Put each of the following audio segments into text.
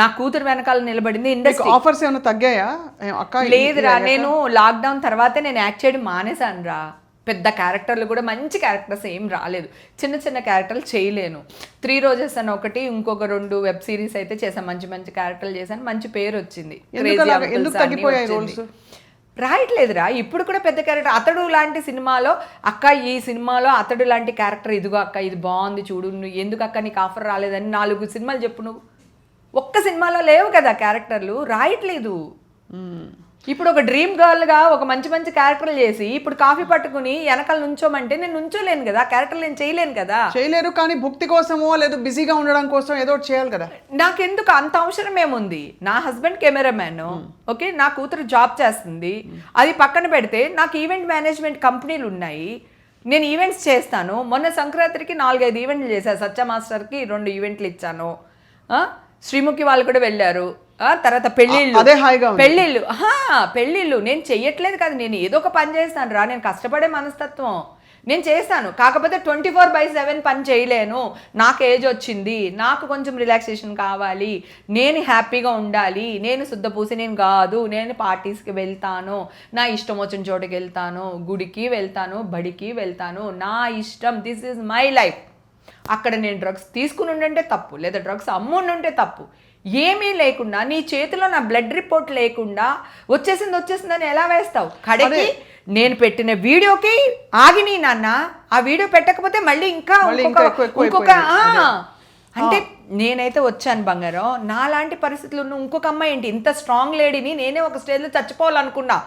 నా కూతురు వెనకాల నిలబడింది ఇండస్ట్రీ. ఆఫర్స్ ఏమైనా తగ్గాయా అక్క? లేదురా, నేను లాక్డౌన్ తర్వాతే నేను యాక్ట్ చేయడం మానేశాను రా. పెద్ద క్యారెక్టర్లు కూడా మంచి క్యారెక్టర్స్ ఏం రాలేదు, చిన్న చిన్న క్యారెక్టర్లు చేయలేను. 3 రోజెస్ అని ఒకటి, ఇంకొక 2 వెబ్ సిరీస్ అయితే చేశాను, మంచి మంచి క్యారెక్టర్లు చేశాను, మంచి పేరు వచ్చింది. రాయట్లేదురా ఇప్పుడు కూడా పెద్ద క్యారెక్టర్. అతడు లాంటి సినిమాలో అక్క, ఈ సినిమాలో అతడు లాంటి క్యారెక్టర్ ఇదిగో అక్క, ఇది బాగుంది చూడు, నువ్వు ఎందుకు అక్క నీకు ఆఫర్ రాలేదని 4 సినిమాలు చెప్పు. నువ్వు ఒక్క సినిమాలో లేవు కదా క్యారెక్టర్లు, రాయట్లేదు. ఇప్పుడు ఒక డ్రీమ్ గర్ల్గా ఒక మంచి మంచి క్యారెక్టర్లు చేసి ఇప్పుడు కాఫీ పట్టుకుని వెనకాల నుంచోమంటే నేను నుంచోలేను కదా, క్యారెక్టర్లు నేను చేయలేను కదా. చేయలేరు, కానీ భక్తి కోసమో లేదు బిజీగా ఉండడం కోసం ఏదో చేయాలి కదా. నాకెందుకు అంత అవసరం ఏముంది? నా హస్బెండ్ కెమెరామ్యాన్, ఓకే, నా కూతురు జాబ్ చేస్తుంది, అది పక్కన పెడితే నాకు ఈవెంట్ మేనేజ్మెంట్ కంపెనీలు ఉన్నాయి, నేను ఈవెంట్స్ చేస్తాను. మొన్న సంక్రాంతికి 4-5 ఈవెంట్లు చేశాను, సత్య మాస్టర్కి 2 ఈవెంట్లు ఇచ్చాను, శ్రీముఖి వాళ్ళు కూడా వెళ్ళారు. తర్వాత పెళ్ళిళ్ళు నేను చెయ్యట్లేదు కదా, నేను ఏదో ఒక పని చేస్తాను రా, నేను కష్టపడే మనస్తత్వం నేను చేస్తాను. కాకపోతే 24/7 పని చేయలేను, నాకు ఏజ్ వచ్చింది, నాకు కొంచెం రిలాక్సేషన్ కావాలి, నేను హ్యాపీగా ఉండాలి, నేను శుద్ధపూసి నేను కాదు, నేను పార్టీస్కి వెళ్తాను, నా ఇష్టం వచ్చిన చోటుకి వెళ్తాను, గుడికి వెళ్తాను, బడికి వెళ్తాను, నా ఇష్టం, దిస్ ఈజ్ మై లైఫ్. అక్కడ నేను డ్రగ్స్ తీసుకుని ఉండంటే తప్పు, లేదా డ్రగ్స్ అమ్ముండుంటే తప్పు. ఏమీ లేకుండా నీ చేతిలో నా బ్లడ్ రిపోర్ట్ లేకుండా వచ్చేసిందని ఎలా వేస్తావు? కడకి నేను పెట్టిన వీడియోకి ఆగిని నాన్న, ఆ వీడియో పెట్టకపోతే మళ్ళీ ఇంకా ఇంకొక అంటే నేనైతే వచ్చాను బంగారం. నాలాంటి పరిస్థితులు ఉన్న ఇంకొక అమ్మాయి ఏంటి, ఇంత స్ట్రాంగ్ లేడీని నేనే ఒక స్టేజ్లో చచ్చిపోవాలనుకున్నా.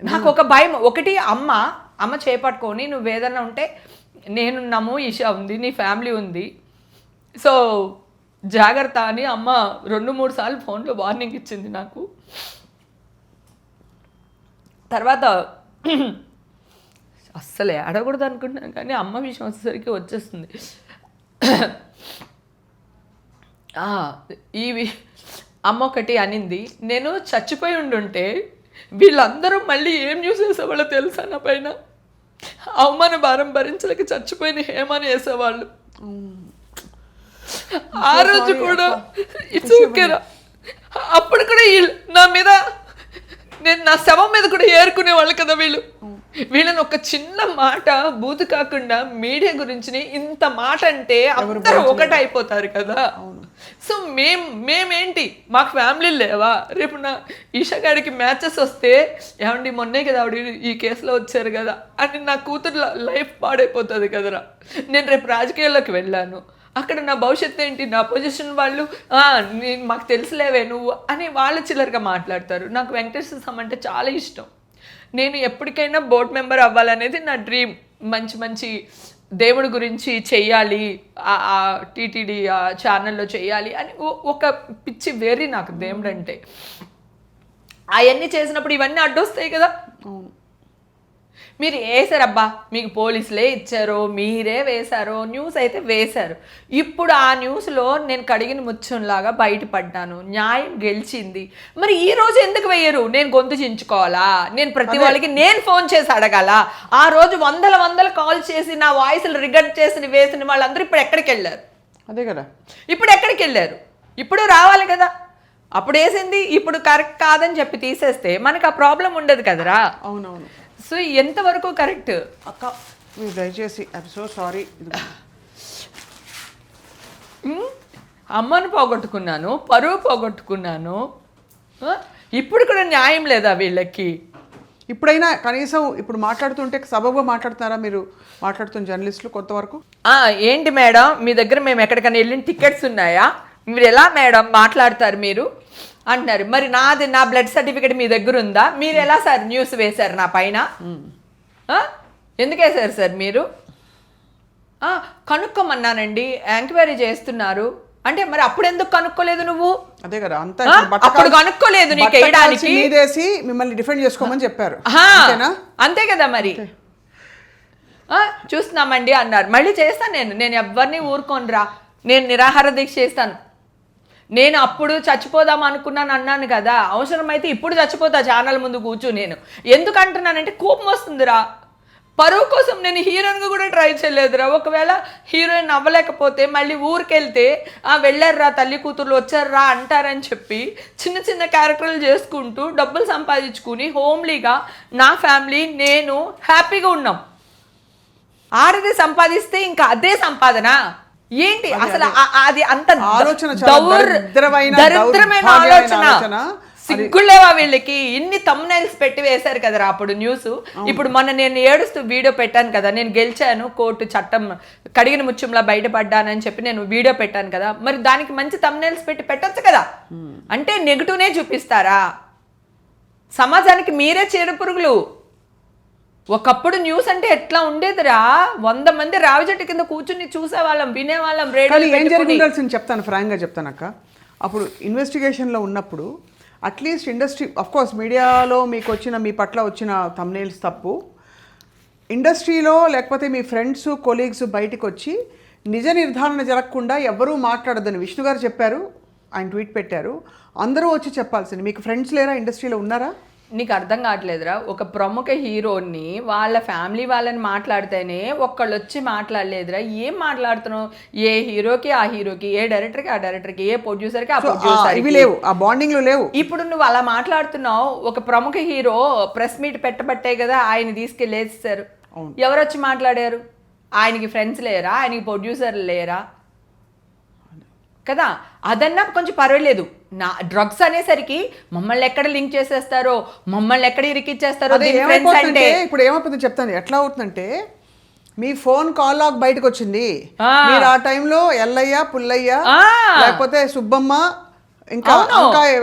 నాకు ఒక భయం, ఒకటి అమ్మ చేపట్టుకొని నువ్వు ఏదన్నా ఉంటే నేనున్నాము, ఈషా ఉంది, నీ ఫ్యామిలీ ఉంది, సో జాగ్రత్త అని అమ్మ 2-3 సార్లు ఫోన్లో వార్నింగ్ ఇచ్చింది నాకు. తర్వాత అస్సలే అడగకూడదు అనుకుంటున్నాను, కానీ అమ్మ విషయం వచ్చేసరికి వచ్చేస్తుంది. అమ్మ ఒకటి అనింది, నేను చచ్చిపోయి ఉండుంటే వీళ్ళందరూ మళ్ళీ ఏం న్యూస్ వేసేవాళ్ళో తెలుసా నా పైన, అవమాన భారం భరించలేక చచ్చిపోయిన హేమని వేసేవాళ్ళు. ఆ రోజు కూడా ఇట్స్ ఓకేరా, అప్పుడు కూడా నా మీద, నేను నా శవం మీద కూడా ఏరుకునే వాళ్ళు కదా వీళ్ళు. వీళ్ళని ఒక చిన్న మాట బూతు కాకుండా మీడియా గురించి ఇంత మాట అంటే అందరూ ఒకటి అయిపోతారు కదా. సో మేమేంటి, మాకు ఫ్యామిలీ లేవా? రేపు నా ఈషా గారికి మ్యాచెస్ వస్తే ఏమండి మొన్నే కదా ఆవిడ ఈ కేసులో వచ్చారు కదా అని నా కూతురు లైఫ్ పాడైపోతుంది కదరా. నేను రేపు రాజకీయాల్లోకి వెళ్ళాను, అక్కడ నా భవిష్యత్తు ఏంటి, నా పొజిషన్ వాళ్ళు మాకు తెలుసులేవే నువ్వు అని వాళ్ళు చిల్లరగా మాట్లాడతారు. నాకు వెంకటేశ్వర స్వామి అంటే చాలా ఇష్టం, నేను ఎప్పటికైనా బోర్డ్ మెంబర్ అవ్వాలనేది నా డ్రీమ్. మంచి మంచి దేవుడి గురించి చెయ్యాలి, టీటీడీ ఛానల్లో చెయ్యాలి అని ఒక పిచ్చి వేరి నాకు దేవుడు అంటే. అవన్నీ చేసినప్పుడు ఇవన్నీ అడ్డొస్తాయి కదా. మీరు వేసారబ్బా, మీకు పోలీసులే ఇచ్చారో మీరే వేశారో, న్యూస్ అయితే వేశారు. ఇప్పుడు ఆ న్యూస్లో నేను కడిగిన ముచ్చంలాగా బయటపడ్డాను, న్యాయం గెలిచింది. మరి ఈ రోజు ఎందుకు వేయరు? నేను గొంతు చించుకోవాలా? నేను ప్రతి వాళ్ళకి నేను ఫోన్ చేసి అడగాల? ఆ రోజు వందల కాల్ చేసి నా వాయిస్లు రికార్డ్ చేసి వేసిన వాళ్ళందరూ ఇప్పుడు ఎక్కడికి వెళ్ళారు? అదే కదా, ఇప్పుడు ఎక్కడికి వెళ్ళారు? ఇప్పుడు రావాలి కదా. అప్పుడు వేసింది ఇప్పుడు కరెక్ట్ కాదని చెప్పి తీసేస్తే మనకు ఆ ప్రాబ్లం ఉండదు కదరా. అవునవును. సో ఎంతవరకు కరెక్ట్ అక్క, మీరు దయచేసి ఐఎమ్ సో సారీ. అమ్మను పోగొట్టుకున్నాను, పరువు పోగొట్టుకున్నాను, ఇప్పుడు కూడా న్యాయం లేదా వీళ్ళకి? ఇప్పుడైనా కనీసం ఇప్పుడు మాట్లాడుతుంటే సబబుగా మాట్లాడుతున్నారా మీరు? మాట్లాడుతున్న జర్నలిస్టులు కొంతవరకు ఏంటి మేడం మీ దగ్గర మేము ఎక్కడికైనా వెళ్ళిన టికెట్స్ ఉన్నాయా, మీరు ఎలా మేడం మాట్లాడతారు మీరు అంటున్నారు. మరి నా బ్లడ్ సర్టిఫికేట్ మీ దగ్గర ఉందా? మీరు ఎలా సార్ న్యూస్ వేశారు నా పైన? ఎందుకు వేశారు సార్ మీరు? కనుక్కోమన్నానండి, ఎంక్వైరీ చేస్తున్నారు అంటే మరి అప్పుడు ఎందుకు కనుక్కోలేదు నువ్వు? అదే కదా, అప్పుడు కనుక్కోలేదు నీకు వేయడానికి, మిమ్మల్ని డిఫెండ్ చేసుకోమని చెప్పారు అంతే కదా. మరి చూస్తున్నామండి అన్నారు, మళ్ళీ చేస్తాను నేను ఎవరిని ఊరుకోనరా, నేను నిరాహార దీక్ష చేస్తాను. నేను అప్పుడు చచ్చిపోదాం అనుకున్నాను అన్నాను కదా, అవసరమైతే ఇప్పుడు చచ్చిపోతా ఛానల్ ముందు కూర్చు. నేను ఎందుకు అంటున్నానంటే కోపం వస్తుందిరా. పరువు కోసం నేను హీరోయిన్గా కూడా ట్రై చేయలేదురా. ఒకవేళ హీరోయిన్ అవ్వలేకపోతే మళ్ళీ ఊరికి వెళ్తే వెళ్ళారురా తల్లి కూతుర్లు వచ్చారురా అంటారని చెప్పి చిన్న చిన్న క్యారెక్టర్లు చేసుకుంటూ డబ్బులు సంపాదించుకుని హోమ్లీగా నా ఫ్యామిలీ నేను హ్యాపీగా ఉన్నాం. ఆడది సంపాదిస్తే ఇంకా అదే సంపాదన ఏంటి అసలు? అది అంత ఆలోచన దరిద్రమైన ఆలోచన. సిగ్గులేవా వీళ్ళకి? ఇన్ని తమ్నైల్స్ పెట్టి వేశారు కదరా అప్పుడు న్యూస్. ఇప్పుడు మొన్న నేను ఏడుస్తూ వీడియో పెట్టాను కదా, నేను గెలిచాను, కోర్టు చట్టం కడిగిన ముత్యంలా బయటపడ్డానని చెప్పి నేను వీడియో పెట్టాను కదా, మరి దానికి మంచి తమ్నైల్స్ పెట్టి పెట్టొచ్చు కదా. అంటే నెగిటివ్నే చూపిస్తారా? సమాజానికి మీరే చీడపురుగులు. ఒకప్పుడు న్యూస్ అంటే ఎట్లా ఉండేదిరా, 100 మంది రావి చెట్టు కింద కూర్చుని చూసేవాళ్ళం, వినేవాళ్ళం. ఏం జరుగుతుండాల్సింది చెప్తాను, ఫ్రాంక్గా చెప్తాను అక్క. అప్పుడు ఇన్వెస్టిగేషన్లో ఉన్నప్పుడు అట్లీస్ట్ ఇండస్ట్రీ, అఫ్కోర్స్ మీడియాలో మీకు వచ్చిన, మీ పట్ల వచ్చిన థంబ్నెయిల్స్ తప్పు. ఇండస్ట్రీలో లేకపోతే మీ ఫ్రెండ్స్ కొలీగ్స్ బయటకు వచ్చి నిజ నిర్ధారణ జరగకుండా ఎవరూ మాట్లాడద్దని విష్ణు గారు చెప్పారు, ఆయన ట్వీట్ పెట్టారు. అందరూ వచ్చి చెప్పాల్సింది. మీకు ఫ్రెండ్స్ లేరా, ఇండస్ట్రీలో ఉన్నారా? నీకు అర్థం కావట్లేదురా, ఒక ప్రముఖ హీరోని వాళ్ళ ఫ్యామిలీ వాళ్ళని మాట్లాడితేనే ఒక్కళ్ళు వచ్చి మాట్లాడలేదురా. ఏం మాట్లాడుతున్నావు? ఏ హీరోకి ఆ హీరోకి, ఏ డైరెక్టర్కి ఆ డైరెక్టర్కి, ఏ ప్రొడ్యూసర్కి ఆ ప్రొడ్యూసర్కి లేవు, ఆ బాండింగ్లు లేవు. ఇప్పుడు నువ్వు అలా మాట్లాడుతున్నావు. ఒక ప్రముఖ హీరో ప్రెస్ మీట్ పెట్టబట్టే కదా ఆయన తీసుకెళ్ళేస్తారు. ఎవరు వచ్చి మాట్లాడారు? ఆయనకి ఫ్రెండ్స్ లేరా? ఆయనకి ప్రొడ్యూసర్లు లేరా కదా? అదన్నా కొంచెం పర్వాలేదు. నా డ్రగ్స్ అనేసరికి మమ్మల్ని ఎక్కడ లింక్ చేసేస్తారో, మమ్మల్ని ఎక్కడ ఇరికిచ్చేస్తారో. ఇప్పుడు ఏమైపోతుంది చెప్తాను. ఎట్లా అవుతుందంటే, మీ ఫోన్ కాల్ లాగ్ బయటకు వచ్చింది, మీరు ఆ టైంలో ఎల్లయ్య, పుల్లయ్య, లేకపోతే సుబ్బమ్మ, ఇంకా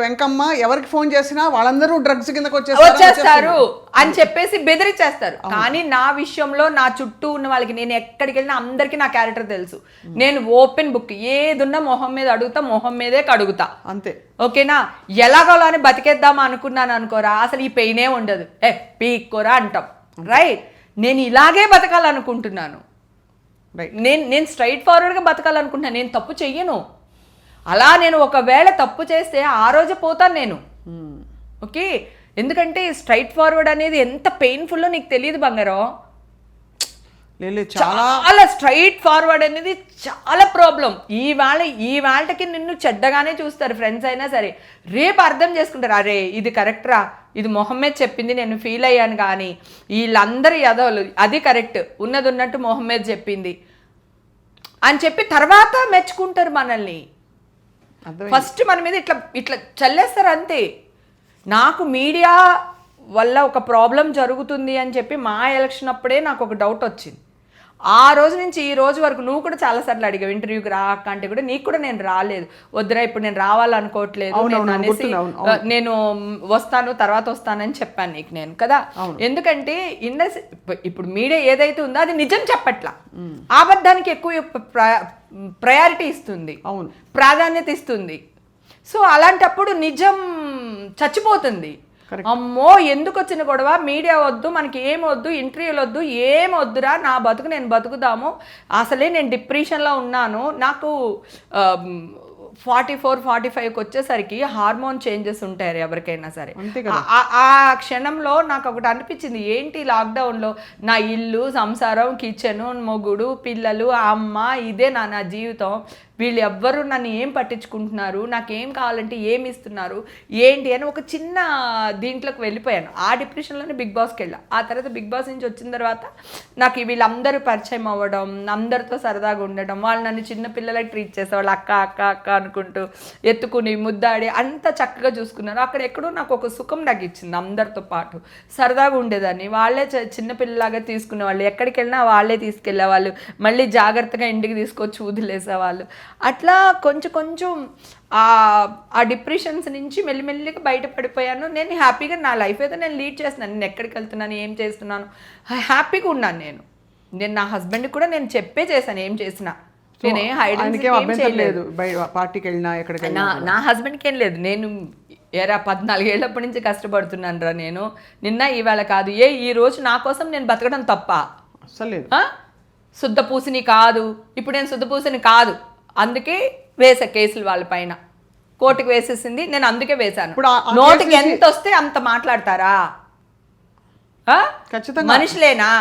వెంకమ్మ ఎవరికి ఫోన్ చేసినా వాళ్ళందరూ డ్రగ్స్ కిందకి వచ్చేస్తారు అని చెప్పేసి బెదిరించేస్తారు. కానీ నా విషయంలో నా చుట్టూ ఉన్న వాళ్ళకి, నేను ఎక్కడికి వెళ్ళినా అందరికీ నా క్యారెక్టర్ తెలుసు. నేను ఓపెన్ బుక్, ఏదున్నా మొహం మీద అడుగుతా, మొహం మీదే కడుగుతా, అంతే. ఓకేనా? ఎలాగోలా అని బతికేద్దాం అనుకున్నాను అనుకోరా, అసలు ఈ పెయినే ఉండదు. పీక్కోరా అంటాం, రైట్? నేను ఇలాగే బతకాలనుకుంటున్నాను. నేను స్ట్రైట్ ఫార్వర్డ్గా బతకాలనుకుంటున్నాను. నేను తప్పు చెయ్యను. అలా నేను ఒకవేళ తప్పు చేస్తే ఆ రోజు పోతాను నేను. ఓకే, ఎందుకంటే స్ట్రైట్ ఫార్వర్డ్ అనేది ఎంత పెయిన్ఫుల్లో నీకు తెలియదు బంగారం. చాలా స్ట్రైట్ ఫార్వర్డ్ అనేది చాలా ప్రాబ్లం. ఈ వాళ్ళకి నిన్ను చెడ్డగానే చూస్తారు ఫ్రెండ్స్ అయినా సరే. రేపు అర్థం చేసుకుంటారు, అరే ఇది కరెక్ట్రా, ఇది మొహమ్మద్ చెప్పింది నేను ఫీల్ అయ్యాను, కానీ వీళ్ళందరూ యదవులు, అది కరెక్ట్, ఉన్నది ఉన్నట్టు మొహమ్మద్ చెప్పింది అని చెప్పి తర్వాత మెచ్చుకుంటారు మనల్ని. ఫస్ట్ మన మీద ఇట్లా ఇట్లా చల్లేస్తారు అంతే. నాకు మీడియా వల్ల ఒక ప్రాబ్లం జరుగుతుంది అని చెప్పి మా ఎలక్షన్ అప్పుడే నాకు ఒక డౌట్ వచ్చింది. ఆ రోజు నుంచి ఈ రోజు వరకు నువ్వు కూడా చాలాసార్లు అడిగావు ఇంటర్వ్యూకి రా అంటే కూడా నీకు కూడా నేను రాలేదు. వద్దురా ఇప్పుడు నేను రావాలనుకోవట్లేదు అనేసి నేను వస్తాను తర్వాత వస్తానని చెప్పాను నీకు నేను కదా. ఎందుకంటే ఇప్పుడు మీడియా ఏదైతే ఉందో అది నిజం చెప్పట్లా, అబద్ధానికి ఎక్కువ ప్రయారిటీ ఇస్తుంది, ప్రాధాన్యత ఇస్తుంది. సో అలాంటప్పుడు నిజం చచ్చిపోతుంది. అమ్మో ఎందుకు వచ్చిన గొడవ, మీడియా వద్దు, మనకి ఏమొద్దు, ఇంటర్వ్యూలు వద్దు, ఏమొద్దురా, నా బతుకు నేను బతుకుదాము, అసలే నేను డిప్రెషన్లో ఉన్నాను. నాకు 44-45కి వచ్చేసరికి హార్మోన్ చేంజెస్ ఉంటాయి ఎవరికైనా సరే. ఆ క్షణంలో నాకు ఒకటి అనిపించింది, ఏంటి లాక్డౌన్లో నా ఇల్లు, సంసారం, కిచెను, మొగుడు, పిల్లలు, అమ్మ, ఇదే నా జీవితం, వీళ్ళు ఎవ్వరు నన్ను ఏం పట్టించుకుంటున్నారు, నాకేం కావాలంటే ఏమి ఇస్తున్నారు ఏంటి అని ఒక చిన్న దీంట్లోకి వెళ్ళిపోయాను. ఆ డిప్రెషన్లోనే బిగ్ బాస్కి వెళ్ళా. ఆ తర్వాత బిగ్ బాస్ నుంచి వచ్చిన తర్వాత నాకు వీళ్ళందరూ పరిచయం అవ్వడం, అందరితో సరదాగా ఉండడం, వాళ్ళు నన్ను చిన్న పిల్లలకి ట్రీట్ చేసేవాళ్ళు, అక్క అక్క అక్క అనుకుంటూ ఎత్తుకుని ముద్దాడి అంత చక్కగా చూసుకున్నారు. అక్కడ ఎక్కడో నాకు ఒక సుఖం తగ్గించింది. అందరితో పాటు సరదాగా ఉండేదాన్ని, వాళ్ళే చిన్నపిల్లలాగా తీసుకునేవాళ్ళు, ఎక్కడికి వెళ్ళినా వాళ్ళే తీసుకెళ్ళేవాళ్ళు, మళ్ళీ జాగ్రత్తగా ఇంటికి తీసుకొచ్చి వదిలేసేవాళ్ళు. అట్లా కొంచెం కొంచెం ఆ డిప్రెషన్స్ నుంచి మెల్లిమెల్లిగా బయటపడిపోయాను. నేను హ్యాపీగా నా లైఫ్ అయితే నేను లీడ్ చేస్తున్నాను. నేను ఎక్కడికి వెళ్తున్నాను, ఏం చేస్తున్నాను, హ్యాపీగా ఉన్నాను. నేను నా హస్బెండ్కి కూడా నేను చెప్పే చేశాను ఏం చేసినా. నేనే హైడ్ లేదు, పార్టీకి వెళ్ళినా ఎక్కడికి నా హస్బెండ్కి ఏం లేదు. నేను 14 ఏళ్ళప్పటి నుంచి కష్టపడుతున్నాను రా. నేను నిన్న ఇవాళ కాదు, ఈ రోజు నా కోసం నేను బతకడం తప్ప అసలు లేదు. శుద్ధ పూసిని కాదు, ఇప్పుడు నేను శుద్ధ పూసిని కాదు, అందుకే వేసా కేసులు వాళ్ళ పైన, కోర్టుకు వేసేసింది, నేను అందుకే వేశాను. నోటికి ఎంత వస్తే అంత మాట్లాడతారా? మనుషులేనా?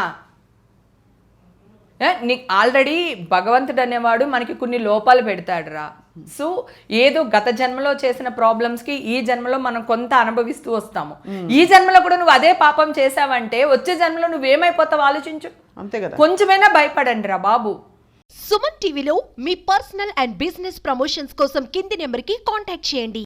నీకు ఆల్రెడీ భగవంతుడు అనేవాడు మనకి కొన్ని లోపాలు పెడతాడురా. సో ఏదో గత జన్మలో చేసిన ప్రాబ్లమ్స్కి ఈ జన్మలో మనం కొంత అనుభవిస్తూ వస్తాము. ఈ జన్మలో కూడా నువ్వు అదే పాపం చేసావంటే వచ్చే జన్మలో నువ్వేమైపోతావు ఆలోచించు. అంతే కదా. కొంచెమైనా భయపడండి రా బాబు. సుమన్ టీవీలో మీ పర్సనల్ అండ్ బిజినెస్ ప్రమోషన్స్ కోసం కింది నెంబర్కి కాంటాక్ట్ చేయండి.